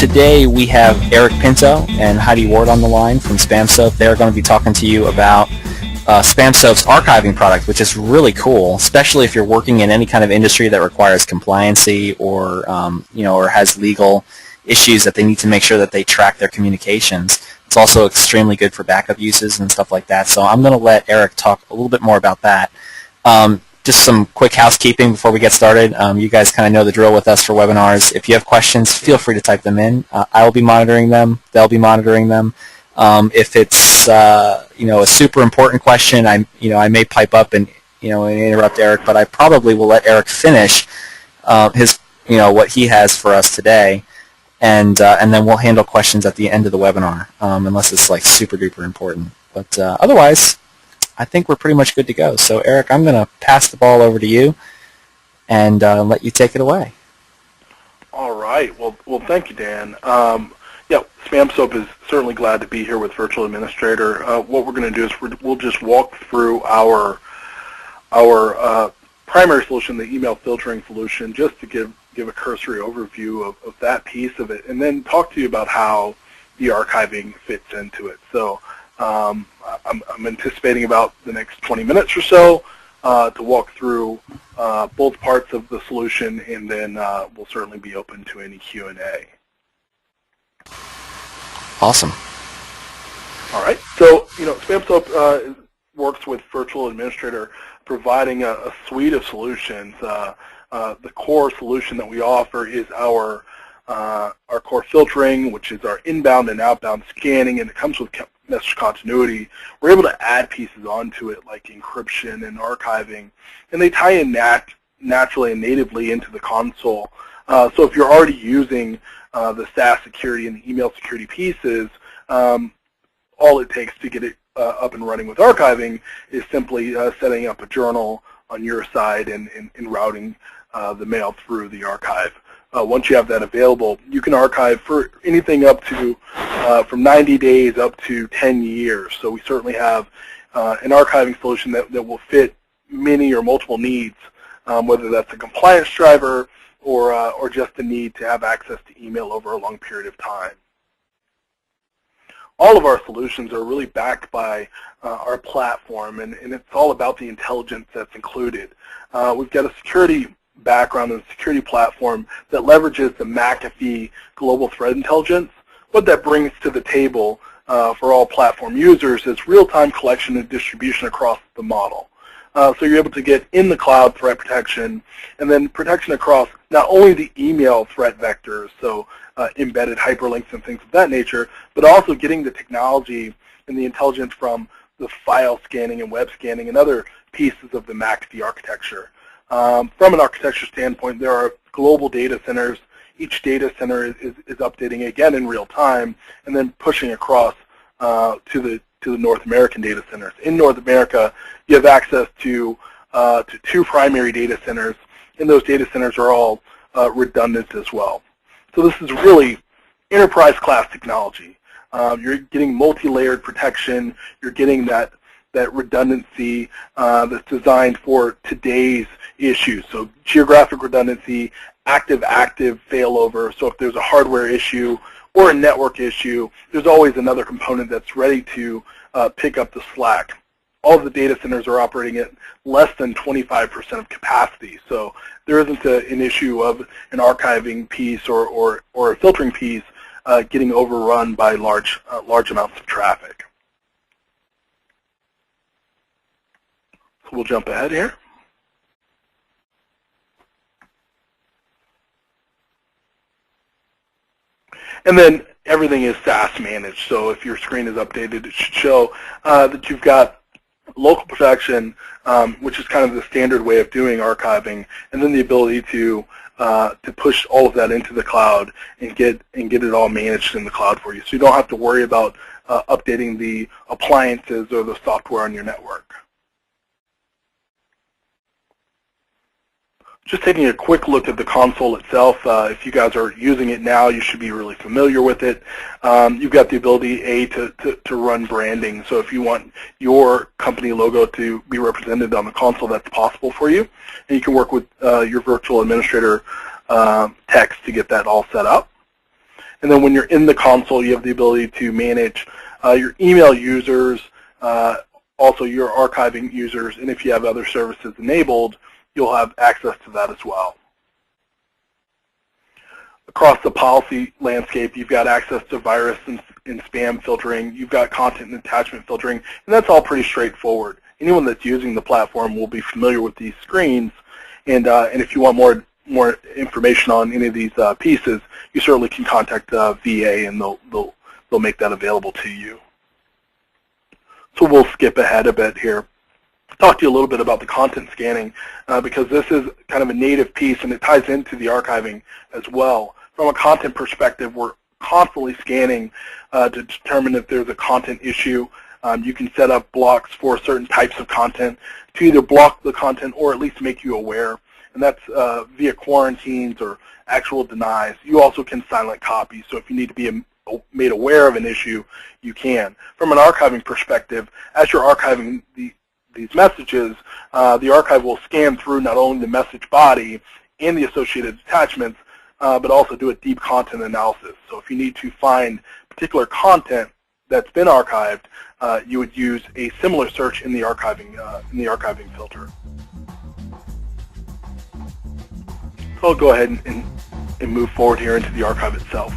today we have Eric Pinto and Heidi Ward on the line from SpamSoap. They're going to be talking to you about SpamSoap's archiving product, which is really cool, especially if you're working in any kind of industry that requires compliancy or or has legal issues that they need to make sure that they track their communications. It's also extremely good for backup uses and stuff like that. So I'm going to let Eric talk a little bit more about that. Just some quick housekeeping before we get started. You guys kind of know the drill with us for webinars. If you have questions, feel free to type them in. I will be monitoring them. They'll be monitoring them. If it's a super important question, I may pipe up and and interrupt Eric, but I probably will let Eric finish his what he has for us today, and then we'll handle questions at the end of the webinar, unless it's like super duper important. But otherwise, I think we're pretty much good to go. So Eric, I'm going to pass the ball over to you and let you take it away. All right. Well, thank you, Dan. Yeah, SpamSoap is certainly glad to be here with Virtual Administrator. What we're going to do is we'll just walk through our primary solution, the email filtering solution, just to give a cursory overview of that piece of it, and then talk to you about how the archiving fits into it. So I'm anticipating about the next 20 minutes or so to walk through both parts of the solution, and then we'll certainly be open to any Q&A. Awesome. All right. So, SpamSoap works with Virtual Administrator, providing a suite of solutions. The core solution that we offer is our core filtering, which is our inbound and outbound scanning, and it comes with message continuity. We're able to add pieces onto it like encryption and archiving, and they tie in naturally and natively into the console. So if you're already using the SAS security and the email security pieces, all it takes to get it up and running with archiving is simply setting up a journal on your side and routing the mail through the archive. Once you have that available, you can archive for anything up to from 90 days up to 10 years. So we certainly have an archiving solution that will fit many or multiple needs, whether that's a compliance driver or just the need to have access to email over a long period of time. All of our solutions are really backed by our platform, and it's all about the intelligence that's included. We've got a security background and a security platform that leverages the McAfee Global Threat Intelligence. What that brings to the table for all platform users is real-time collection and distribution across the model. So you're able to get in the cloud threat protection, and then protection across not only the email threat vectors, so embedded hyperlinks and things of that nature, but also getting the technology and the intelligence from the file scanning and web scanning and other pieces of the McAfee architecture. From an architecture standpoint, there are global data centers. Each data center is updating again in real time, and then pushing across to the North American data centers. In North America, you have access to two primary data centers, and those data centers are all redundant as well. So this is really enterprise-class technology. You're getting multi-layered protection. You're getting that redundancy that's designed for today's issues. So geographic redundancy, active-active failover. So if there's a hardware issue or a network issue, there's always another component that's ready to pick up the slack. All of the data centers are operating at less than 25% of capacity. So there isn't an issue of an archiving piece or a filtering piece getting overrun by large amounts of traffic. So we'll jump ahead here. And then everything is SAS managed. So if your screen is updated, it should show that you've got local protection, which is kind of the standard way of doing archiving, and then the ability to push all of that into the cloud and get it all managed in the cloud for you. So you don't have to worry about updating the appliances or the software on your network. Just taking a quick look at the console itself, if you guys are using it now, you should be really familiar with it. You've got the ability, to run branding. So if you want your company logo to be represented on the console, that's possible for you. And you can work with your virtual administrator text to get that all set up. And then when you're in the console, you have the ability to manage your email users, also your archiving users, and if you have other services enabled, you'll have access to that as well. Across the policy landscape, you've got access to virus and spam filtering, you've got content and attachment filtering, and that's all pretty straightforward. Anyone that's using the platform will be familiar with these screens, and if you want more information on any of these pieces, you certainly can contact VA, and they'll make that available to you. So we'll skip ahead a bit here. Talk to you a little bit about the content scanning because this is kind of a native piece, and it ties into the archiving as well. From a content perspective, we're constantly scanning to determine if there's a content issue. You can set up blocks for certain types of content to either block the content or at least make you aware, and that's via quarantines or actual denies. You also can silent copy, so if you need to be made aware of an issue, you can. From an archiving perspective, as you're archiving these messages, the archive will scan through not only the message body and the associated attachments, but also do a deep content analysis. So if you need to find particular content that's been archived, you would use a similar search in the archiving filter. So I'll go ahead and move forward here into the archive itself.